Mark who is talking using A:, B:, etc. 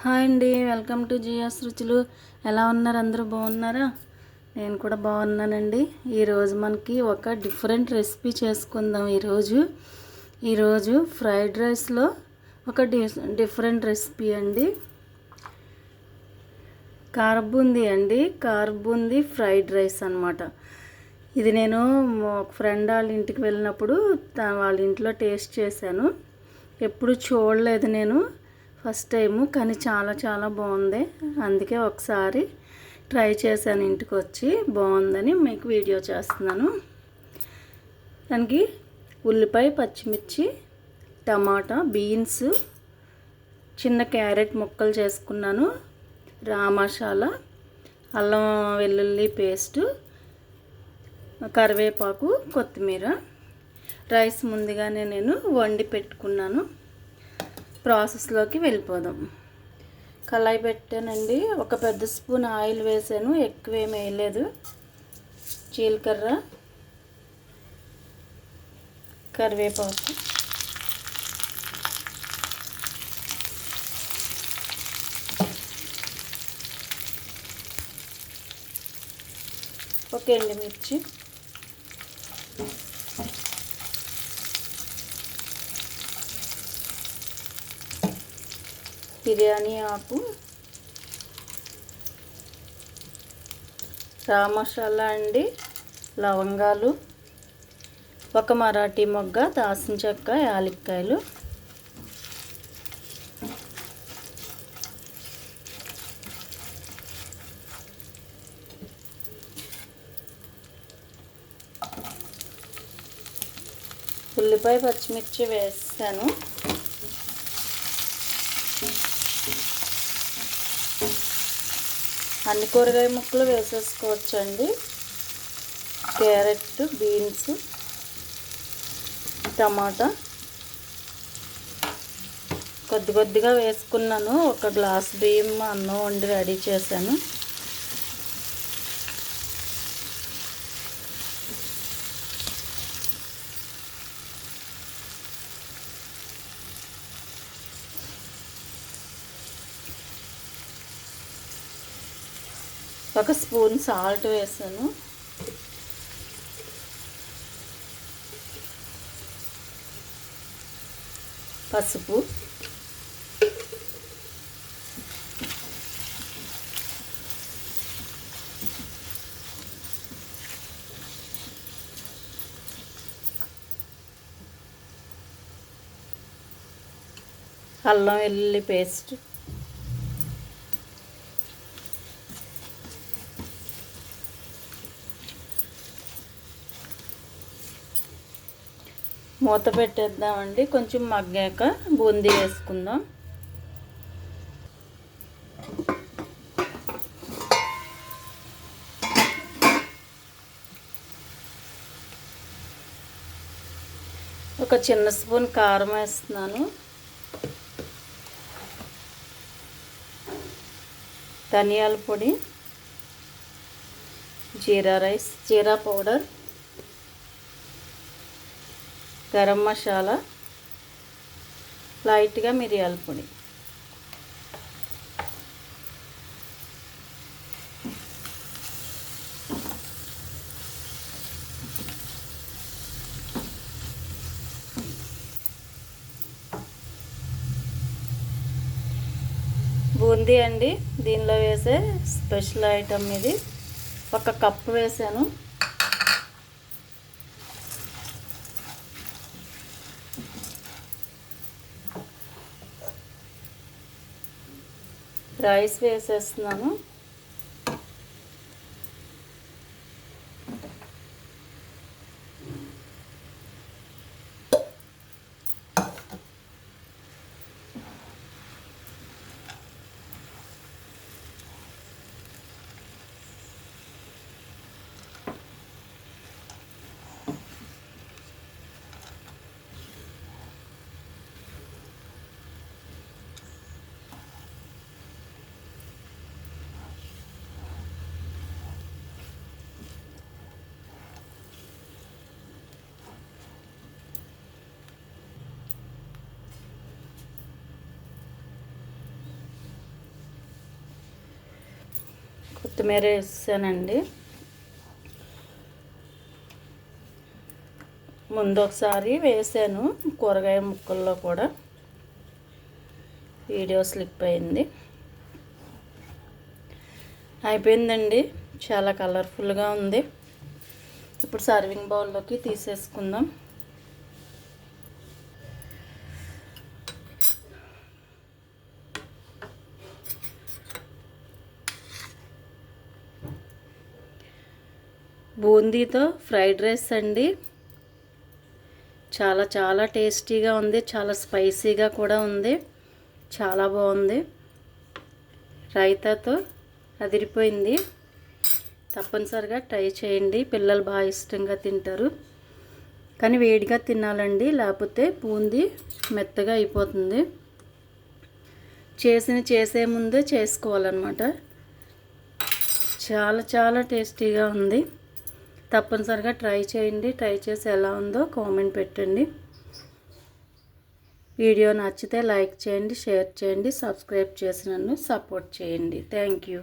A: Hi అండి, welcome to జియాస్ రుచులు. ఎలా ఉన్నారు? అందరూ బాగున్నారా? నేను కూడా బాగున్నానండి. ఈరోజు మనకి ఒక డిఫరెంట్ రెసిపీ చేసుకుందాం. ఈరోజు ఫ్రైడ్ రైస్లో ఒక డిఫరెంట్ రెసిపీ అండి. కారబూందీ ఫ్రైడ్ రైస్ అన్నమాట. ఇది నేను ఒక ఫ్రెండ్ వాళ్ళ ఇంటికి వెళ్ళినప్పుడు వాళ్ళ ఇంట్లో టేస్ట్ చేశాను. ఎప్పుడు చూడలేదు నేను, ఫస్ట్ టైము. కానీ చాలా చాలా బాగుంది. అందుకే ఒకసారి ట్రై చేశాను ఇంటికి వచ్చి. బాగుందని మీకు వీడియో చేస్తున్నాను. దానికి ఉల్లిపాయ, పచ్చిమిర్చి, టమాటా, బీన్స్, చిన్న క్యారెట్ ముక్కలు చేసుకున్నాను, రా మసాలా, అల్లం వెల్లుల్లి పేస్టు, కరివేపాకు, కొత్తిమీర. రైస్ ముందుగానే నేను వండి పెట్టుకున్నాను. ప్రాసెస్లోకి వెళ్ళిపోదాం. కళాయి పెట్టానండి. ఒక పెద్ద స్పూన్ ఆయిల్ వేసాను, ఎక్కువేం వేయలేదు. జీలకర్ర, కరివేపాకు, ఒక ఎండుమిర్చి, బిర్యానీ ఆకు, రా మసాలా అండి, లవంగాలు, ఒక మరాఠీ మొగ్గ, దాల్చిన చెక్క, యాలక్కాయలు, ఉల్లిపాయ, పచ్చిమిర్చి వేసాను. అన్ని కూరగాయ ముక్కలు వేసేసుకోవచ్చండి. క్యారెట్, బీన్స్, టమాటా కొద్దిగా వేసుకున్నాను. ఒక గ్లాస్ బియ్యం అన్నం వండి రెడీ చేశాను. ఒక స్పూన్ సాల్ట్ వేసాను. పసుపు, అల్లం వెల్లుల్లి పేస్ట్, మూత పెట్టేద్దామండి. కొంచెం మగ్గాక బూందీ వేసుకుందాం. ఒక చిన్న స్పూన్ కారం వేస్తున్నాను. ధనియాల పొడి, జీరా పౌడర్, గరం మసాలా, లైట్గా మిరియాల పొడి. బూందీ అండి, దీనిలో వేసే స్పెషల్ ఐటమ్ ఇది. ఒక కప్పు వేసాను. రైస్ వేసేస్తున్నాను. కొత్తిమీర వేసానండి. ముందు ఒకసారి వేసాను కూరగాయ ముక్కల్లో కూడా, వీడియో స్లిప్ అయింది. అయిపోయిందండి, చాలా కలర్ఫుల్గా ఉంది. ఇప్పుడు సర్వింగ్ బౌల్లోకి తీసేసుకుందాం. బూందీతో ఫ్రైడ్ రైస్ అండి. చాలా చాలా టేస్టీగా ఉంది, చాలా స్పైసీగా కూడా ఉంది, చాలా బాగుంది. రైతాతో అదిరిపోయింది. తప్పనిసరిగా ట్రై చేయండి, పిల్లలు బాగా ఇష్టంగా తింటారు. కానీ వేడిగా తినాలండి, లేకపోతే బూందీ మెత్తగా అయిపోతుంది. చేసే ముందే చేసుకోవాలన్నమాట. చాలా చాలా టేస్టీగా ఉంది. తప్పనిసరిగా ట్రై చేయండి. ట్రై చేసి ఎలా ఉందో కామెంట్ పెట్టండి. వీడియో నచ్చితే లైక్ చేయండి, షేర్ చేయండి, సబ్స్క్రైబ్ చేసి నన్ను సపోర్ట్ చేయండి. Thank you.